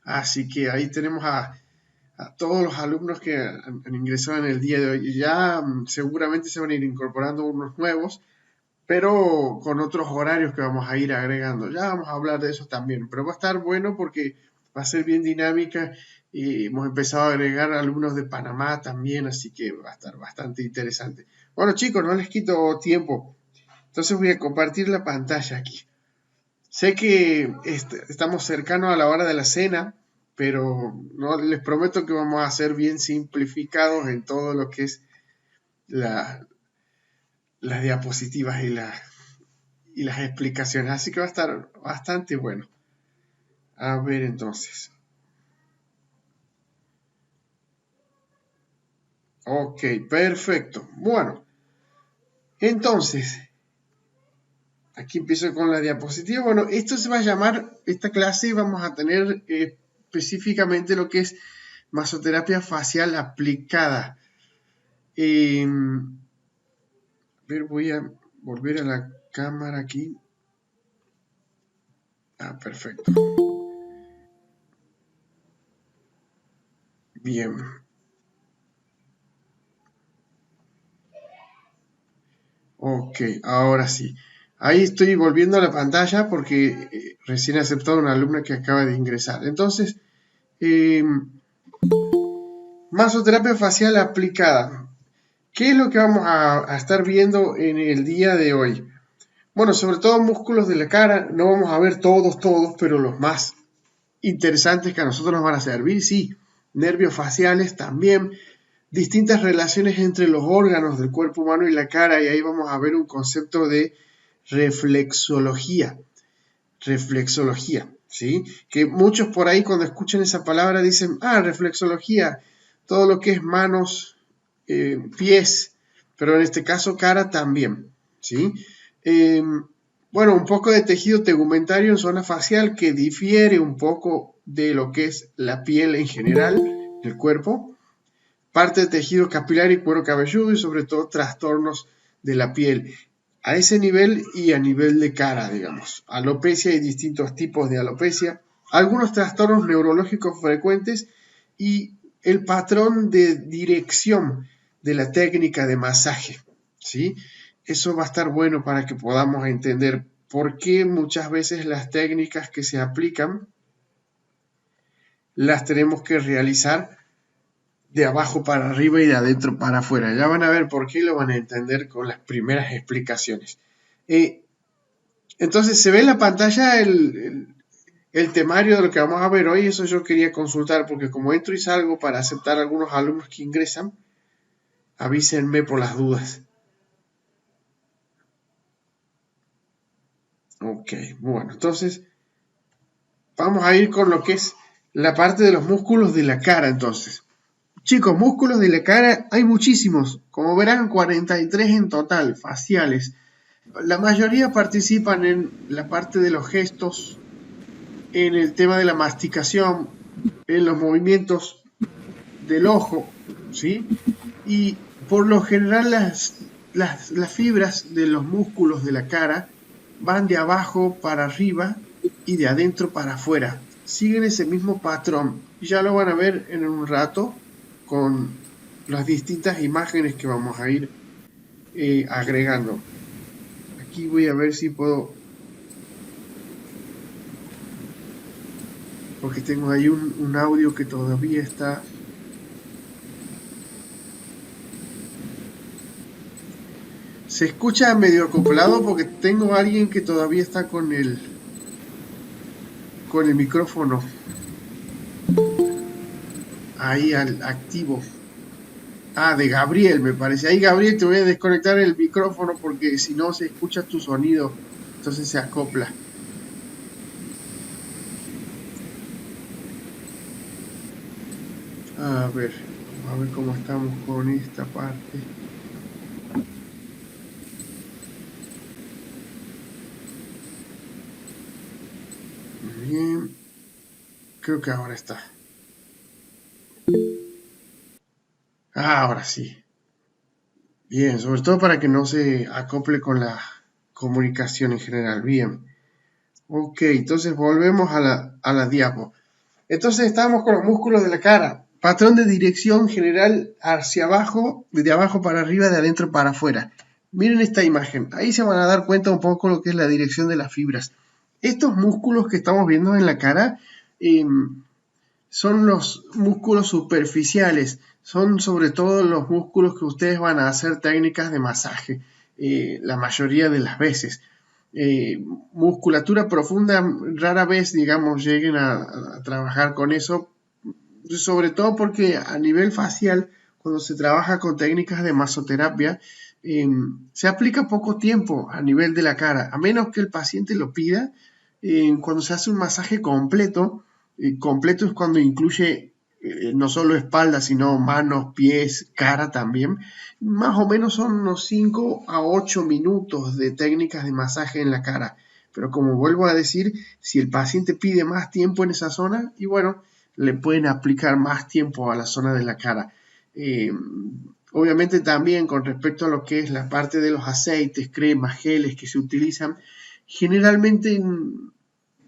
Así que ahí tenemos a todos los alumnos que han ingresado en el día de hoy. Ya seguramente se van a ir incorporando unos nuevos, pero con otros horarios que vamos a ir agregando. Ya vamos a hablar de eso también, pero va a estar bueno porque va a ser bien dinámica y hemos empezado a agregar alumnos de Panamá también, así que va a estar bastante interesante. Bueno, chicos, no les quito tiempo, entonces voy a compartir la pantalla aquí. Sé que estamos cercanos a la hora de la cena, pero no les prometo que vamos a ser bien simplificados en todo lo que es las diapositivas y las explicaciones, así que va a estar bastante bueno. A ver entonces. Ok, perfecto. Bueno, entonces, aquí empiezo con la diapositiva. Bueno, esto se va a llamar, esta clase vamos a tener específicamente lo que es masoterapia facial aplicada. A ver, voy a volver a la cámara aquí. Ah, perfecto. Bien. Ok, ahora sí. Ahí estoy volviendo a la pantalla porque recién he aceptado una alumna que acaba de ingresar. Entonces, masoterapia facial aplicada. ¿Qué es lo que vamos a estar viendo en el día de hoy? Bueno, sobre todo músculos de la cara. No vamos a ver todos, pero los más interesantes que a nosotros nos van a servir, sí. Nervios faciales también. Distintas relaciones entre los órganos del cuerpo humano y la cara, y ahí vamos a ver un concepto de reflexología, ¿sí? Que muchos por ahí cuando escuchan esa palabra dicen, reflexología, todo lo que es manos, pies, pero en este caso cara también, ¿sí? Bueno, un poco de tejido tegumentario en zona facial que difiere un poco de lo que es la piel en general del cuerpo, parte de tejido capilar y cuero cabelludo y sobre todo trastornos de la piel. A ese nivel y a nivel de cara, digamos. Alopecia y distintos tipos de alopecia, algunos trastornos neurológicos frecuentes y el patrón de dirección de la técnica de masaje, ¿sí? Eso va a estar bueno para que podamos entender por qué muchas veces las técnicas que se aplican las tenemos que realizar de abajo para arriba y de adentro para afuera. Ya van a ver por qué, lo van a entender con las primeras explicaciones. Entonces se ve en la pantalla el temario de lo que vamos a ver hoy. Eso yo quería consultar porque como entro y salgo para aceptar a algunos alumnos que ingresan, avísenme por las dudas. Ok, bueno, entonces vamos a ir con lo que es la parte de los músculos de la cara entonces. Chicos, músculos de la cara hay muchísimos, como verán 43 en total, faciales. La mayoría participan en la parte de los gestos, en el tema de la masticación, en los movimientos del ojo, ¿sí? Y por lo general las fibras de los músculos de la cara van de abajo para arriba y de adentro para afuera. Siguen ese mismo patrón. Ya lo van a ver en un rato con las distintas imágenes que vamos a ir agregando. Aquí voy a ver si puedo, porque tengo ahí un audio que todavía está. Se escucha medio acoplado porque tengo a alguien que todavía está con el micrófono ahí activo. De Gabriel me parece. Ahí Gabriel, te voy a desconectar el micrófono porque si no se escucha tu sonido, entonces se acopla. A ver cómo estamos con esta parte. Bien, creo que ahora está. Ahora sí. Bien, sobre todo para que no se acople con la comunicación en general. Bien. Ok, entonces volvemos a la diapo. Entonces estábamos con los músculos de la cara. Patrón de dirección general hacia abajo, de abajo para arriba, de adentro para afuera. Miren esta imagen. Ahí se van a dar cuenta un poco lo que es la dirección de las fibras. Estos músculos que estamos viendo en la cara son los músculos superficiales. Son sobre todo los músculos que ustedes van a hacer técnicas de masaje la mayoría de las veces. Musculatura profunda rara vez, digamos, lleguen a trabajar con eso, sobre todo porque a nivel facial, cuando se trabaja con técnicas de masoterapia, se aplica poco tiempo a nivel de la cara, a menos que el paciente lo pida. Cuando se hace un masaje completo, completo es cuando incluye no solo espalda, sino manos, pies, cara también. Más o menos son unos 5 a 8 minutos de técnicas de masaje en la cara. Pero como vuelvo a decir, si el paciente pide más tiempo en esa zona, y bueno, le pueden aplicar más tiempo a la zona de la cara. Obviamente también con respecto a lo que es la parte de los aceites, cremas, geles que se utilizan, generalmente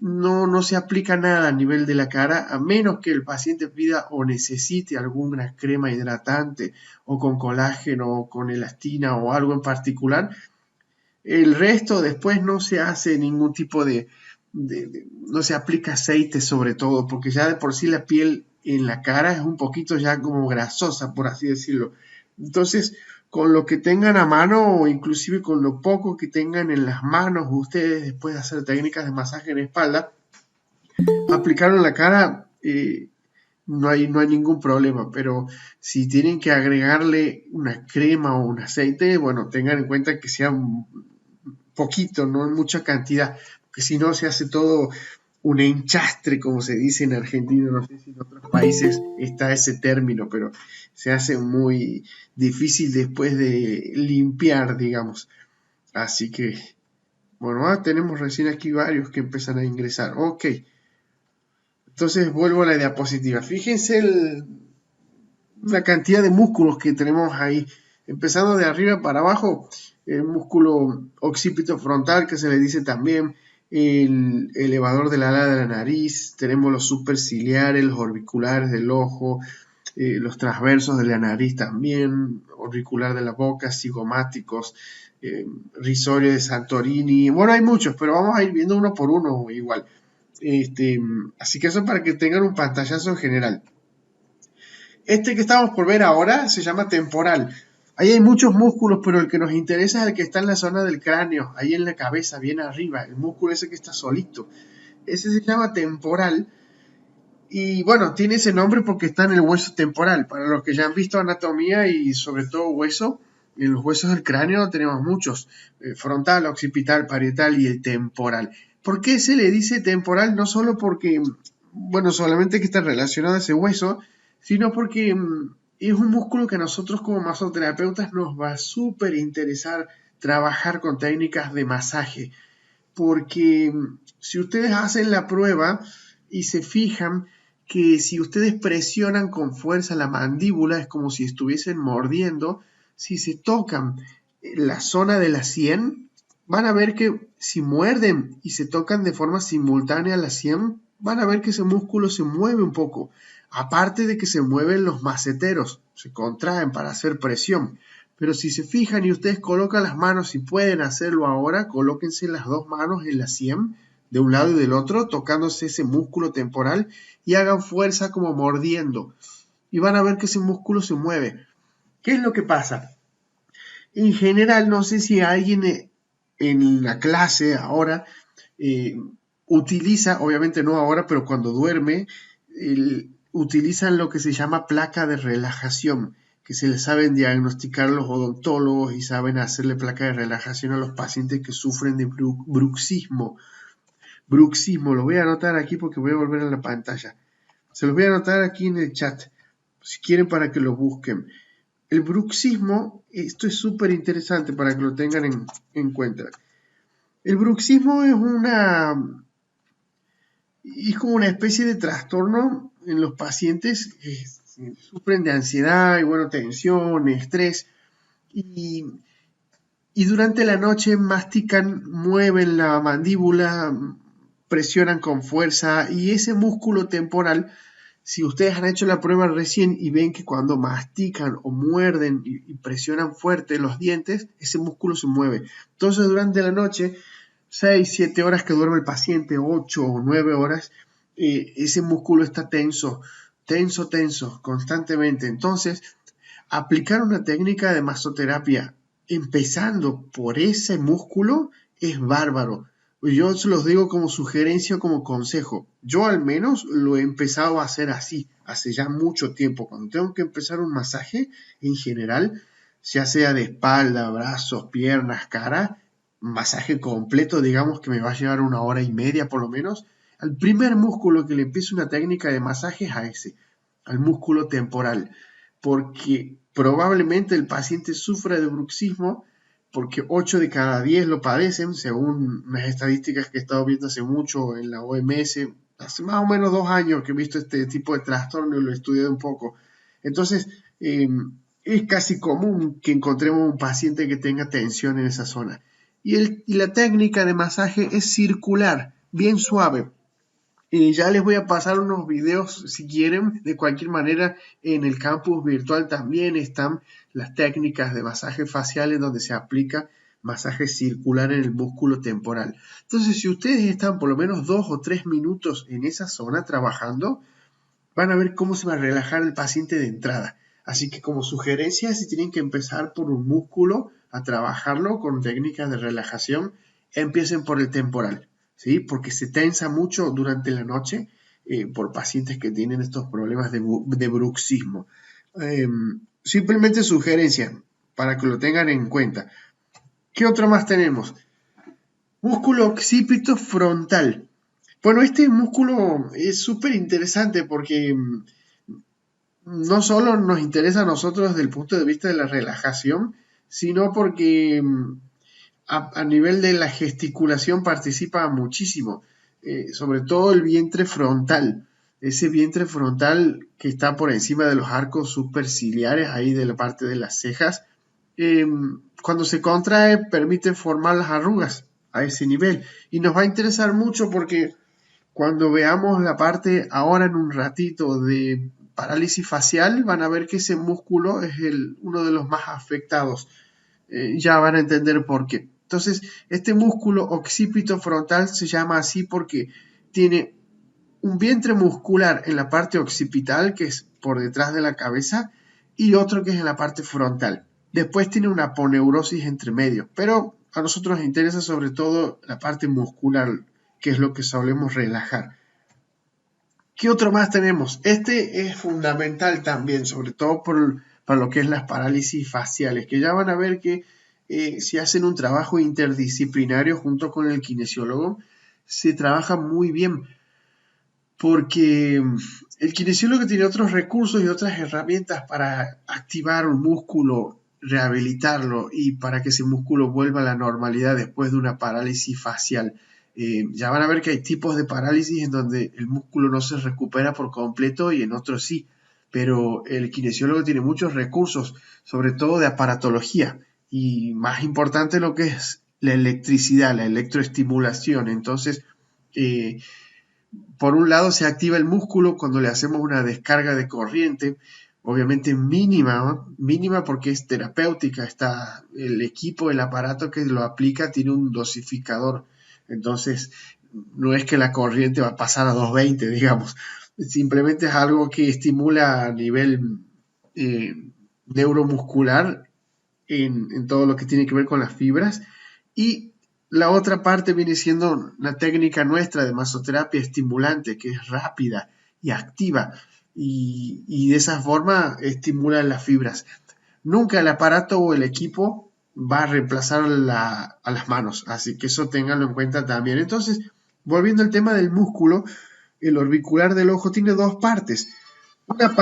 no se aplica nada a nivel de la cara, a menos que el paciente pida o necesite alguna crema hidratante o con colágeno o con elastina o algo en particular. El resto después no se hace ningún tipo no se aplica aceite sobre todo, porque ya de por sí la piel en la cara es un poquito ya como grasosa, por así decirlo. Entonces, con lo que tengan a mano o inclusive con lo poco que tengan en las manos ustedes después de hacer técnicas de masaje en espalda, aplicarlo en la cara, no hay ningún problema, pero si tienen que agregarle una crema o un aceite, bueno, tengan en cuenta que sea un poquito, no en mucha cantidad, porque si no se hace todo un enchastre, como se dice en Argentina. No sé si en otros países está ese término, pero se hace muy difícil después de limpiar, digamos. Así que, bueno, tenemos recién aquí varios que empiezan a ingresar. Ok, entonces vuelvo a la diapositiva. Fíjense la cantidad de músculos que tenemos ahí, empezando de arriba para abajo. El músculo occipito frontal, que se le dice también, el elevador del ala de la nariz, tenemos los superciliares, los orbiculares del ojo, los transversos de la nariz también, auricular de la boca, cigomáticos, risorio de Santorini. Bueno, hay muchos, pero vamos a ir viendo uno por uno igual. Así que eso para que tengan un pantallazo en general. Este que estamos por ver ahora se llama temporal. Ahí hay muchos músculos, pero el que nos interesa es el que está en la zona del cráneo, ahí en la cabeza, bien arriba, el músculo ese que está solito. Ese se llama temporal. Y bueno, tiene ese nombre porque está en el hueso temporal. Para los que ya han visto anatomía y sobre todo hueso, en los huesos del cráneo tenemos muchos: frontal, occipital, parietal y el temporal. ¿Por qué se le dice temporal? No solo porque, bueno, solamente que está relacionado a ese hueso, sino porque es un músculo que a nosotros como masoterapeutas nos va a súper interesar trabajar con técnicas de masaje. Porque si ustedes hacen la prueba y se fijan que si ustedes presionan con fuerza la mandíbula, es como si estuviesen mordiendo. Si se tocan la zona de la sien, van a ver que si muerden y se tocan de forma simultánea la sien, van a ver que ese músculo se mueve un poco. Aparte de que se mueven los maceteros, se contraen para hacer presión. Pero si se fijan y ustedes colocan las manos, si pueden hacerlo ahora, colóquense las dos manos en la sien, de un lado y del otro, tocándose ese músculo temporal y hagan fuerza como mordiendo. Y van a ver que ese músculo se mueve. ¿Qué es lo que pasa? En general, no sé si alguien en la clase ahora utiliza, obviamente no ahora, pero cuando duerme, utilizan lo que se llama placa de relajación, que se le saben diagnosticar los odontólogos y saben hacerle placa de relajación a los pacientes que sufren de bruxismo. Bruxismo, lo voy a anotar aquí porque voy a volver a la pantalla. Se los voy a anotar aquí en el chat, si quieren, para que lo busquen. El bruxismo, esto es súper interesante para que lo tengan en cuenta. El bruxismo es como una especie de trastorno en los pacientes que sufren de ansiedad y, bueno, tensión, estrés, y durante la noche mastican, mueven la mandíbula, presionan con fuerza y ese músculo temporal, si ustedes han hecho la prueba recién y ven que cuando mastican o muerden y presionan fuerte los dientes, ese músculo se mueve. Entonces durante la noche, 6, 7 horas que duerme el paciente, 8 o 9 horas, ese músculo está tenso, constantemente. Entonces, aplicar una técnica de masoterapia empezando por ese músculo es bárbaro. Yo se los digo como sugerencia, como consejo. Yo al menos lo he empezado a hacer así, hace ya mucho tiempo. Cuando tengo que empezar un masaje, en general, ya sea de espalda, brazos, piernas, cara, masaje completo, digamos que me va a llevar 1 hora y media por lo menos. Al primer músculo que le empiezo una técnica de masaje es a ese, al músculo temporal, porque probablemente el paciente sufra de bruxismo, porque 8 de cada 10 lo padecen, según unas estadísticas que he estado viendo hace mucho en la OMS, hace más o menos 2 años que he visto este tipo de trastorno y lo he estudiado un poco. Entonces, es casi común que encontremos un paciente que tenga tensión en esa zona. Y la técnica de masaje es circular, bien suave. Y ya les voy a pasar unos videos si quieren. De cualquier manera, en el campus virtual también están las técnicas de masaje facial en donde se aplica masaje circular en el músculo temporal. Entonces, si ustedes están por lo menos 2 o 3 minutos en esa zona trabajando, van a ver cómo se va a relajar el paciente de entrada. Así que como sugerencia, si tienen que empezar por un músculo a trabajarlo con técnicas de relajación, empiecen por el temporal, ¿sí? Porque se tensa mucho durante la noche por pacientes que tienen estos problemas de bruxismo. Simplemente sugerencia para que lo tengan en cuenta. ¿Qué otro más tenemos? Músculo occipito frontal. Bueno, este músculo es súper interesante porque no solo nos interesa a nosotros desde el punto de vista de la relajación, sino porque a nivel de la gesticulación participa muchísimo, sobre todo el vientre frontal, ese vientre frontal que está por encima de los arcos superciliares, ahí de la parte de las cejas, cuando se contrae permite formar las arrugas a ese nivel y nos va a interesar mucho porque cuando veamos la parte ahora en un ratito de parálisis facial, van a ver que ese músculo es uno de los más afectados. Ya van a entender por qué. Entonces, este músculo occipito frontal se llama así porque tiene un vientre muscular en la parte occipital, que es por detrás de la cabeza, y otro que es en la parte frontal. Después tiene una aponeurosis entre medio, pero a nosotros nos interesa sobre todo la parte muscular, que es lo que solemos relajar. ¿Qué otro más tenemos? Este es fundamental también, sobre todo para lo que es las parálisis faciales, que ya van a ver que si hacen un trabajo interdisciplinario junto con el kinesiólogo, se trabaja muy bien, porque el kinesiólogo tiene otros recursos y otras herramientas para activar un músculo, rehabilitarlo y para que ese músculo vuelva a la normalidad después de una parálisis facial. Ya van a ver que hay tipos de parálisis en donde el músculo no se recupera por completo y en otros sí, pero el kinesiólogo tiene muchos recursos, sobre todo de aparatología y más importante lo que es la electricidad, la electroestimulación. Entonces, por un lado se activa el músculo cuando le hacemos una descarga de corriente, obviamente mínima, ¿no? Mínima porque es terapéutica, está el equipo, el aparato que lo aplica tiene un dosificador, entonces no es que la corriente va a pasar a 220, digamos, simplemente es algo que estimula a nivel neuromuscular en todo lo que tiene que ver con las fibras y la otra parte viene siendo la técnica nuestra de masoterapia estimulante, que es rápida y activa y de esa forma estimula las fibras. Nunca el aparato o el equipo va a reemplazar a las manos, así que eso ténganlo en cuenta también. Entonces, volviendo al tema del músculo, el orbicular del ojo tiene dos partes. Una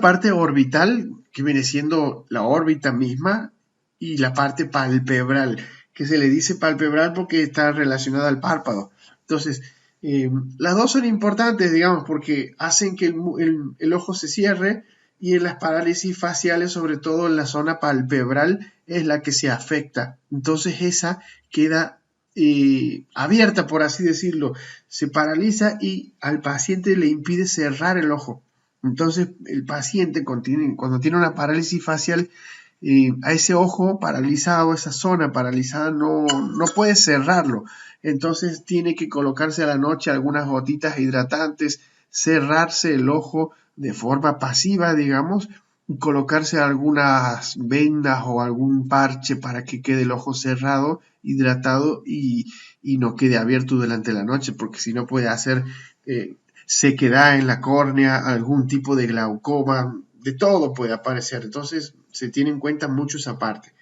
parte orbital, que viene siendo la órbita misma, y la parte palpebral, que se le dice palpebral porque está relacionada al párpado. Entonces, las dos son importantes, digamos, porque hacen que el ojo se cierre y en las parálisis faciales, sobre todo en la zona palpebral, es la que se afecta. Entonces, esa queda abierta, por así decirlo, se paraliza y al paciente le impide cerrar el ojo. Entonces el paciente cuando tiene una parálisis facial, a ese ojo paralizado, esa zona paralizada, no puede cerrarlo. Entonces tiene que colocarse a la noche algunas gotitas hidratantes, cerrarse el ojo de forma pasiva, digamos, y colocarse algunas vendas o algún parche para que quede el ojo cerrado, hidratado y no quede abierto durante la noche, porque si no puede hacer sequedad en la córnea, algún tipo de glaucoma, de todo puede aparecer. Entonces se tiene en cuenta mucho esa parte.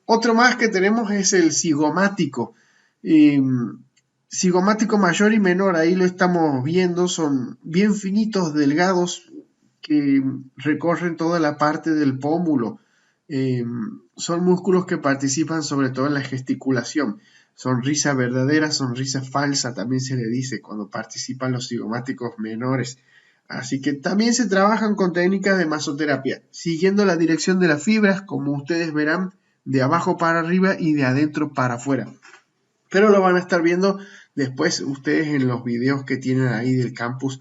Otro más que tenemos es el cigomático. Cigomático mayor y menor, ahí lo estamos viendo, son bien finitos, delgados, que recorren toda la parte del pómulo. Son músculos que participan sobre todo en la gesticulación. Sonrisa verdadera, sonrisa falsa, también se le dice cuando participan los cigomáticos menores. Así que también se trabajan con técnicas de masoterapia, siguiendo la dirección de las fibras, como ustedes verán, de abajo para arriba y de adentro para afuera. Pero lo van a estar viendo después ustedes en los videos que tienen ahí del campus,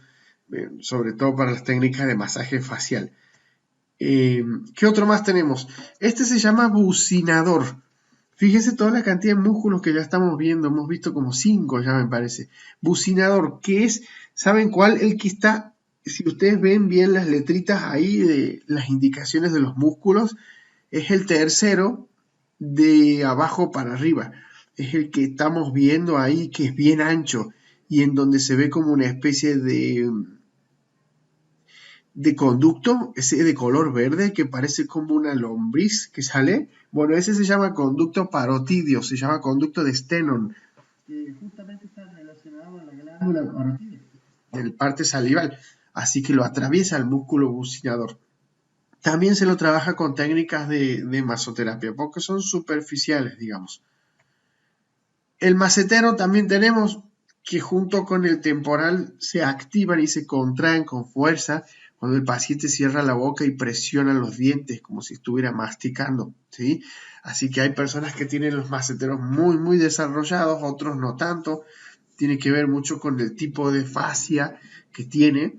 sobre todo para las técnicas de masaje facial. ¿Qué otro más tenemos? Este se llama bucinador. Fíjense toda la cantidad de músculos que ya estamos viendo. Hemos visto como 5 ya me parece. Bucinador, ¿qué es? ¿Saben cuál? El que está, si ustedes ven bien las letritas ahí de las indicaciones de los músculos, es el tercero de abajo para arriba. Es el que estamos viendo ahí, que es bien ancho y en donde se ve como una especie de conducto, ese de color verde que parece como una lombriz que sale. Bueno, ese se llama conducto parotidio, se llama conducto de Stennon. Justamente está relacionado a la glándula parotidia del parte salival, así que lo atraviesa el músculo bucinador. También se lo trabaja con técnicas de masoterapia, porque son superficiales, digamos. El macetero también tenemos, que junto con el temporal se activan y se contraen con fuerza cuando el paciente cierra la boca y presiona los dientes como si estuviera masticando, ¿sí? Así que hay personas que tienen los maceteros muy, muy desarrollados, otros no tanto. Tiene que ver mucho con el tipo de fascia que tiene,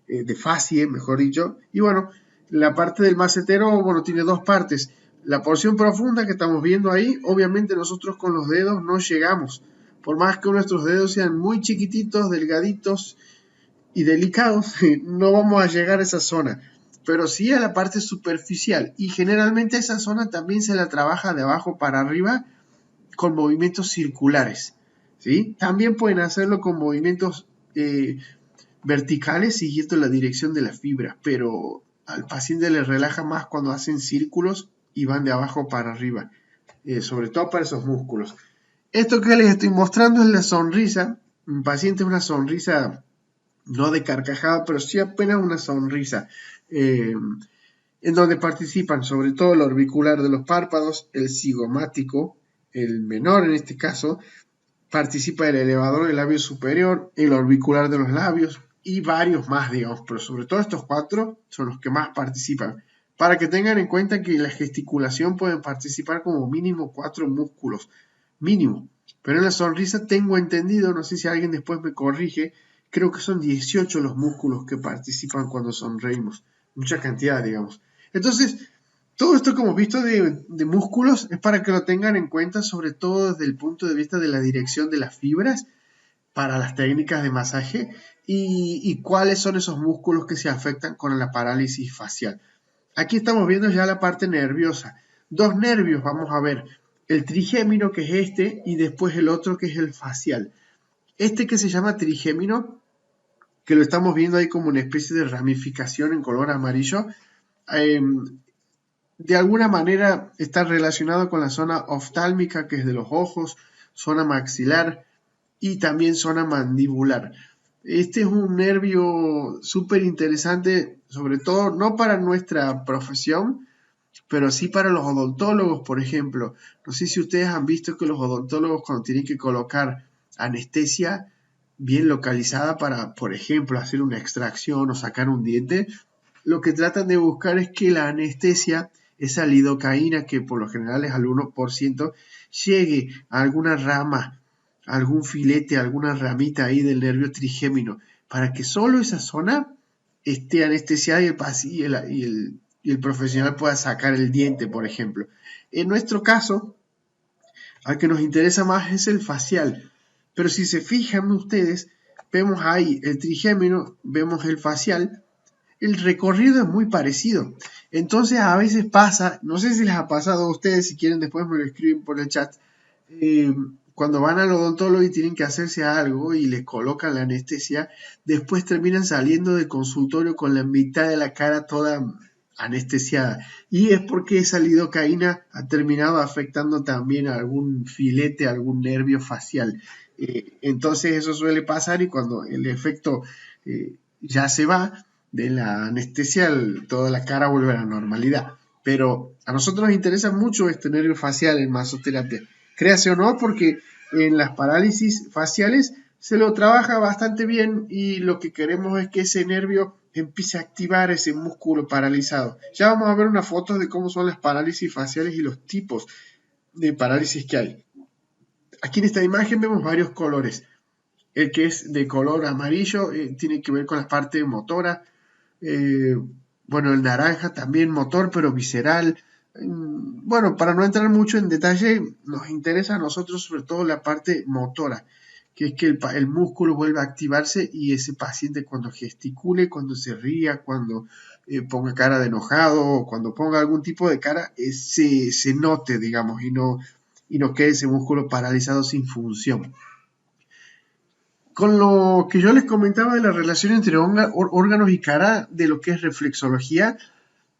de fascie, mejor dicho. Y bueno, la parte del macetero, bueno, tiene dos partes. La porción profunda que estamos viendo ahí, obviamente nosotros con los dedos no llegamos. Por más que nuestros dedos sean muy chiquititos, delgaditos y delicados, no vamos a llegar a esa zona. Pero sí a la parte superficial. Y generalmente esa zona también se la trabaja de abajo para arriba con movimientos circulares, ¿sí? También pueden hacerlo con movimientos verticales siguiendo la dirección de la fibra, pero al paciente le relaja más cuando hacen círculos y van de abajo para arriba, sobre todo para esos músculos. Esto que les estoy mostrando es la sonrisa. Un paciente es una sonrisa no de carcajada, pero sí apenas una sonrisa, en donde participan sobre todo el orbicular de los párpados, el cigomático, el menor en este caso, participa el elevador del labio superior, el orbicular de los labios y varios más, digamos, pero sobre todo estos 4 son los que más participan. Para que tengan en cuenta que la gesticulación pueden participar como mínimo 4 músculos, mínimo. Pero en la sonrisa tengo entendido, no sé si alguien después me corrige, creo que son 18 los músculos que participan cuando sonreímos. Mucha cantidad, digamos. Entonces, todo esto que hemos visto de músculos es para que lo tengan en cuenta, sobre todo desde el punto de vista de la dirección de las fibras para las técnicas de masaje y cuáles son esos músculos que se afectan con la parálisis facial. Aquí estamos viendo ya la parte nerviosa. 2 nervios, vamos a ver. El trigémino, que es este, y después el otro, que es el facial. Este que se llama trigémino, que lo estamos viendo ahí como una especie de ramificación en color amarillo, de alguna manera está relacionado con la zona oftálmica, que es de los ojos, zona maxilar y también zona mandibular. Este es un nervio súper interesante, sobre todo no para nuestra profesión, pero sí para los odontólogos, por ejemplo. No sé si ustedes han visto que los odontólogos, cuando tienen que colocar anestesia bien localizada para, por ejemplo, hacer una extracción o sacar un diente, lo que tratan de buscar es que la anestesia, esa lidocaína, que por lo general es al 1%, llegue a alguna rama, a algún filete, a alguna ramita ahí del nervio trigémino, para que solo esa zona esté anestesiada y el profesional pueda sacar el diente, por ejemplo. En nuestro caso, al que nos interesa más es el facial, pero si se fijan ustedes, vemos ahí el trigémino, vemos el facial, el recorrido es muy parecido. Entonces a veces pasa, no sé si les ha pasado a ustedes, si quieren después me lo escriben por el chat, cuando van al odontólogo y tienen que hacerse algo y les colocan la anestesia, después terminan saliendo del consultorio con la mitad de la cara toda anestesiada. Y es porque esa lidocaína ha terminado afectando también a algún filete, a algún nervio facial. Entonces eso suele pasar y cuando el efecto ya se va de la anestesia, toda la cara vuelve a la normalidad. Pero a nosotros nos interesa mucho este nervio facial en masoterapia. Créase o no, porque en las parálisis faciales se lo trabaja bastante bien y lo que queremos es que ese nervio empiece a activar ese músculo paralizado. Ya vamos a ver una foto de cómo son las parálisis faciales y los tipos de parálisis que hay. Aquí en esta imagen vemos varios colores. El que es de color amarillo tiene que ver con la parte motora. Bueno, el naranja también motor, pero visceral. Bueno, para no entrar mucho en detalle, nos interesa a nosotros sobre todo la parte motora, que es que el músculo vuelva a activarse y ese paciente cuando gesticule, cuando se ría, cuando ponga cara de enojado o cuando ponga algún tipo de cara, se note, digamos, y no quede ese músculo paralizado sin función. Con lo que yo les comentaba de la relación entre órganos y cara, de lo que es reflexología,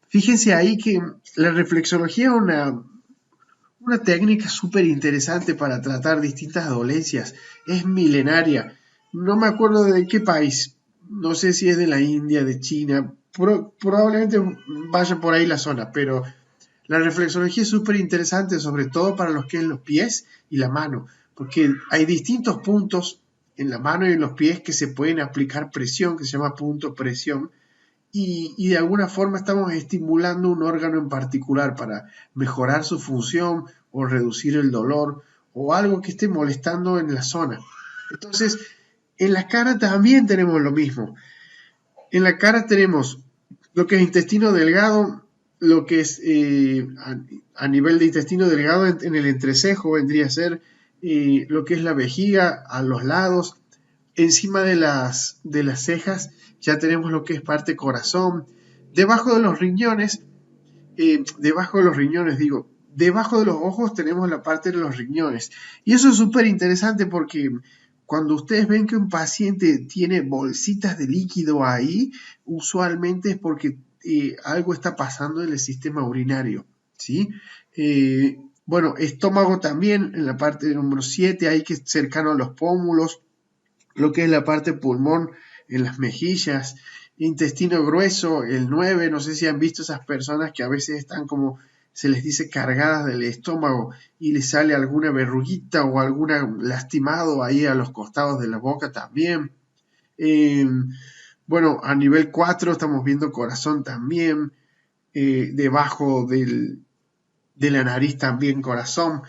fíjense ahí que la reflexología es una técnica súper interesante para tratar distintas dolencias. Es milenaria. No me acuerdo de qué país. No sé si es de la India, de China. Probablemente vaya por ahí la zona, pero la reflexología es súper interesante, sobre todo para los que es los pies y la mano, porque hay distintos puntos en la mano y en los pies que se pueden aplicar presión, que se llama punto presión, y de alguna forma estamos estimulando un órgano en particular para mejorar su función o reducir el dolor o algo que esté molestando en la zona. Entonces, en la cara también tenemos lo mismo. En la cara tenemos lo que es intestino delgado, lo que es a nivel de intestino delgado en el entrecejo vendría a ser lo que es la vejiga a los lados. Encima de las cejas ya tenemos lo que es parte corazón. Debajo de los riñones, debajo de los ojos tenemos la parte de los riñones. Y eso es súper interesante porque cuando ustedes ven que un paciente tiene bolsitas de líquido ahí, usualmente es porque algo está pasando en el sistema urinario, ¿sí? Bueno, estómago también, en la parte número 7, ahí que es cercano a los pómulos, lo que es la parte pulmón en las mejillas, intestino grueso, el 9, no sé si han visto esas personas que a veces están como, se les dice, cargadas del estómago y les sale alguna verruguita o alguna lastimado ahí a los costados de la boca también. Bueno, a nivel 4 estamos viendo corazón también, debajo de la nariz también corazón,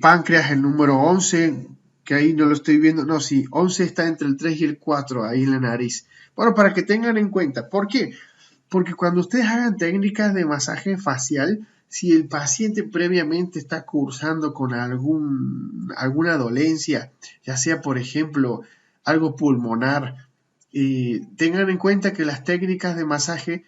páncreas el número 11, que ahí no lo estoy viendo, no, sí, 11 está entre el 3 y el 4, ahí en la nariz. Bueno, para que tengan en cuenta, ¿por qué? Porque cuando ustedes hagan técnicas de masaje facial, si el paciente previamente está cursando con alguna dolencia, ya sea por ejemplo algo pulmonar, tengan en cuenta que las técnicas de masaje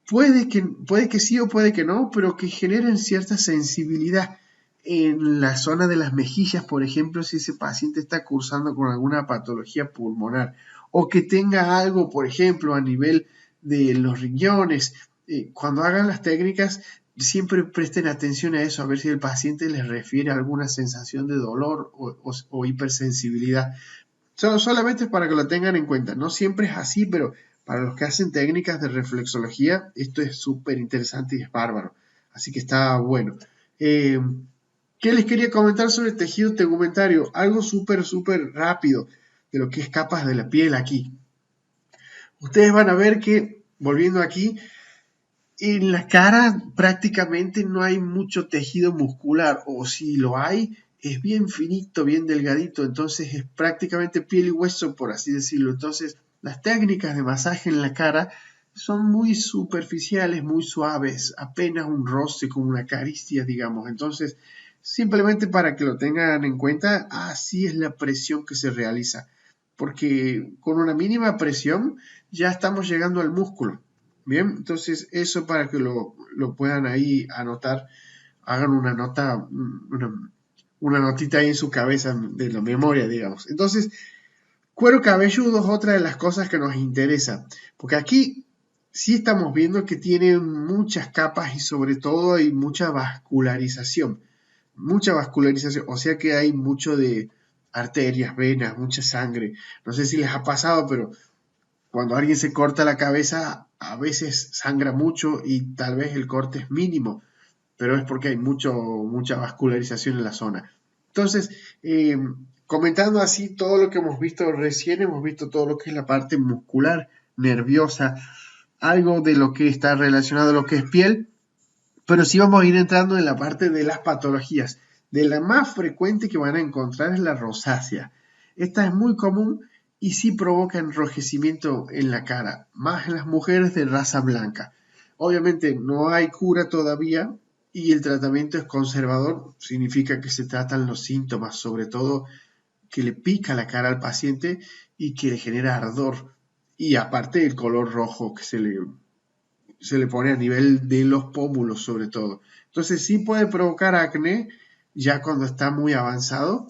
puede que sí o puede que no, pero que generen cierta sensibilidad en la zona de las mejillas, por ejemplo, si ese paciente está cursando con alguna patología pulmonar, o que tenga algo, por ejemplo, a nivel de los riñones. Cuando hagan las técnicas, siempre presten atención a eso, a ver si el paciente les refiere a alguna sensación de dolor o hipersensibilidad. Solamente para que lo tengan en cuenta. No siempre es así, pero para los que hacen técnicas de reflexología, esto es súper interesante y es bárbaro. Así que está bueno. ¿Qué les quería comentar sobre el tejido tegumentario? Algo súper rápido de lo que es capas de la piel aquí. Ustedes van a ver que, volviendo aquí, En la cara prácticamente no hay mucho tejido muscular, o si lo hay, es bien finito, bien delgadito, entonces es prácticamente piel y hueso, por así decirlo. Entonces, las técnicas de masaje en la cara son muy superficiales, muy suaves, apenas un roce con una caricia, digamos. Entonces, simplemente para que lo tengan en cuenta, así es la presión que se realiza, porque con una mínima presión ya estamos llegando al músculo. Bien, entonces eso para que lo puedan ahí anotar, hagan una nota, una notita ahí en su cabeza de la memoria, digamos. Entonces, cuero cabelludo es otra de las cosas que nos interesa, porque aquí sí estamos viendo que tiene muchas capas y sobre todo hay mucha vascularización, o sea que hay mucho de arterias, venas, mucha sangre. No sé si les ha pasado, pero cuando alguien se corta la cabeza, a veces sangra mucho y tal vez el corte es mínimo, pero es porque hay mucha vascularización en la zona. Entonces, comentando así todo lo que hemos visto recién, hemos visto todo lo que es la parte muscular, nerviosa, algo de lo que está relacionado a lo que es piel, pero sí vamos a ir entrando en la parte de las patologías. De la más frecuente que van a encontrar es la rosácea. Esta es muy común y sí provoca enrojecimiento en la cara, más en las mujeres de raza blanca. Obviamente no hay cura todavía y el tratamiento es conservador, significa que se tratan los síntomas, sobre todo que le pica la cara al paciente y que le genera ardor. Y aparte el color rojo que se le pone a nivel de los pómulos sobre todo. Entonces sí puede provocar acné ya cuando está muy avanzado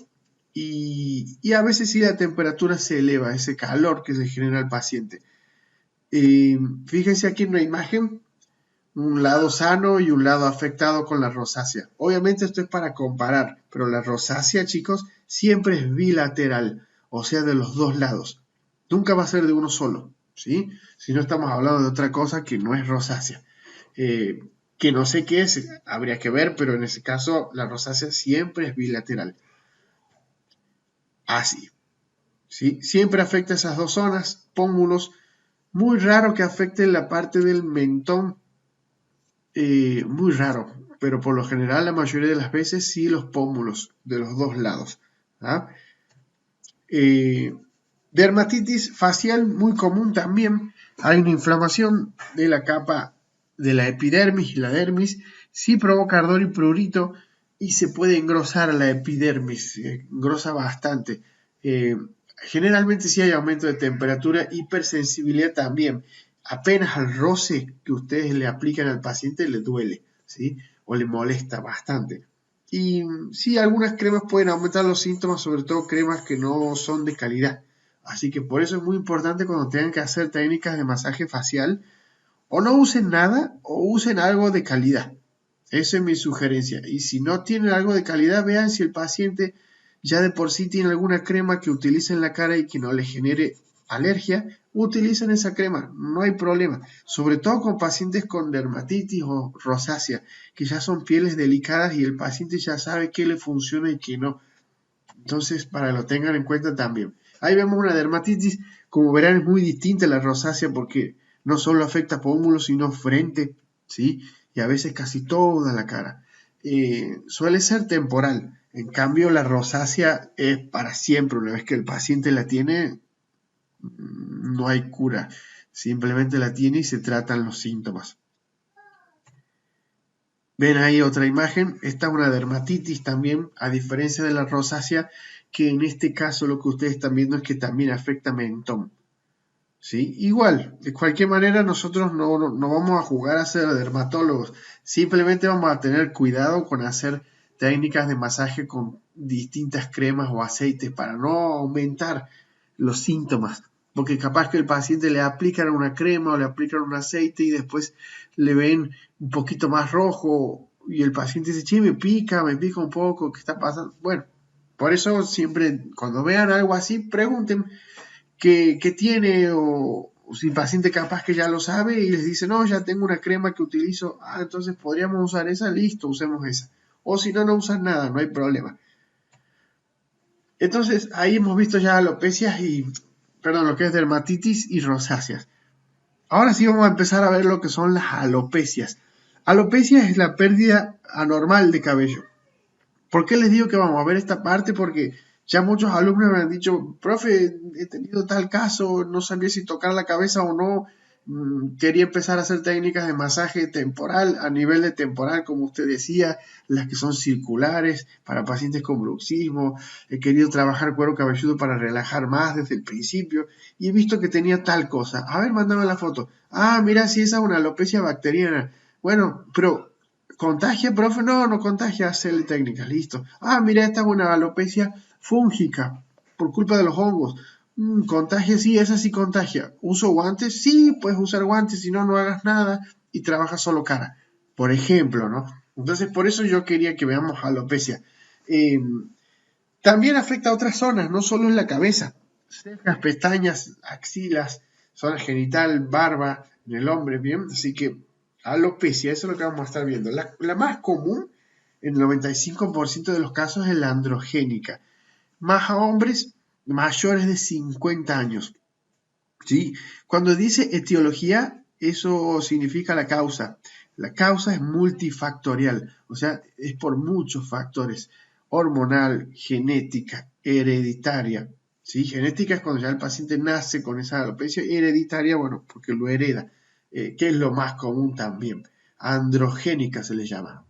y a veces sí la temperatura se eleva, ese calor que se genera al paciente. Fíjense aquí en la imagen, un lado sano y un lado afectado con la rosácea. Obviamente esto es para comparar, pero la rosácea, chicos, siempre es bilateral, o sea, de los dos lados. Nunca va a ser de uno solo, ¿sí? Si no estamos hablando de otra cosa que no es rosácea. Que no sé qué es, habría que ver, pero en ese caso la rosácea siempre es bilateral. Así, ¿sí? Siempre afecta esas dos zonas, pómulos. Muy raro que afecte la parte del mentón, muy raro, pero por lo general la mayoría de las veces sí los pómulos de los dos lados. ¿Ah? Dermatitis facial muy común también. Hay una inflamación de la capa de la epidermis y la dermis. Sí provoca ardor y prurito y se puede engrosar la epidermis. Engrosa bastante. Generalmente sí hay aumento de temperatura, hipersensibilidad también. Apenas al roce que ustedes le aplican al paciente le duele, ¿sí? O le molesta bastante. Y sí, algunas cremas pueden aumentar los síntomas, sobre todo cremas que no son de calidad. Así que por eso es muy importante cuando tengan que hacer técnicas de masaje facial, o no usen nada o usen algo de calidad. Esa es mi sugerencia. Y si no tienen algo de calidad, vean si el paciente ya de por sí tiene alguna crema que utilice en la cara y que no le genere alergia, utilicen esa crema, no hay problema. Sobre todo con pacientes con dermatitis o rosácea, que ya son pieles delicadas y el paciente ya sabe qué le funciona y qué no. Entonces, para que lo tengan en cuenta también. Ahí vemos una dermatitis, como verán, es muy distinta a la rosácea porque no solo afecta pómulos, sino frente, ¿sí? Y a veces casi toda la cara. Suele ser temporal. En cambio, la rosácea es para siempre. Una vez que el paciente la tiene, no hay cura. Simplemente la tiene y se tratan los síntomas. Ven ahí otra imagen. Esta es una dermatitis también, a diferencia de la rosácea, que en este caso lo que ustedes están viendo es que también afecta mentón. ¿Sí? Igual, de cualquier manera nosotros no vamos a jugar a ser dermatólogos, simplemente vamos a tener cuidado con hacer técnicas de masaje con distintas cremas o aceites para no aumentar los síntomas, porque capaz que el paciente le aplican una crema o le aplican un aceite y después le ven un poquito más rojo y el paciente dice, che, me pica un poco, ¿qué está pasando? Bueno, por eso siempre cuando vean algo así, pregunten qué tiene o si el paciente capaz que ya lo sabe y les dice, no, ya tengo una crema que utilizo, entonces podríamos usar esa, listo, usemos esa. O si no, no usan nada, no hay problema. Entonces, ahí hemos visto ya alopecias lo que es dermatitis y rosáceas. Ahora sí vamos a empezar a ver lo que son las alopecias. Alopecia es la pérdida anormal de cabello. ¿Por qué les digo que vamos a ver esta parte? Porque ya muchos alumnos me han dicho, profe, he tenido tal caso, no sabía si tocar la cabeza o no, quería empezar a hacer técnicas de masaje temporal, a nivel de temporal, como usted decía, las que son circulares para pacientes con bruxismo, he querido trabajar cuero cabelludo para relajar más desde el principio y he visto que tenía tal cosa. A ver, mándame la foto. Ah, mira, si esa es una alopecia bacteriana. Bueno, pero ¿contagia, profe? No, no contagia, hacerle técnicas, listo. Ah, mira, esta es una alopecia fúngica por culpa de los hongos. Contagia, sí, esa sí contagia. ¿Uso guantes? Sí, puedes usar guantes, si no, no hagas nada y trabajas solo cara. Por ejemplo, ¿no? Entonces, por eso yo quería que veamos alopecia. Eh, También afecta a otras zonas, no solo en la cabeza. Cejas, pestañas, axilas, zona genital, barba, en el hombre, ¿bien? Así que alopecia, eso es lo que vamos a estar viendo. La más común, en el 95% de los casos, es la androgénica. Más a hombres mayores de 50 años. ¿Sí? Cuando dice etiología, eso significa la causa. La causa es multifactorial, o sea, es por muchos factores. Hormonal, genética, hereditaria. ¿Sí? Genética es cuando ya el paciente nace con esa alopecia, hereditaria, bueno, porque lo hereda, que es lo más común también. Androgénica se le llama.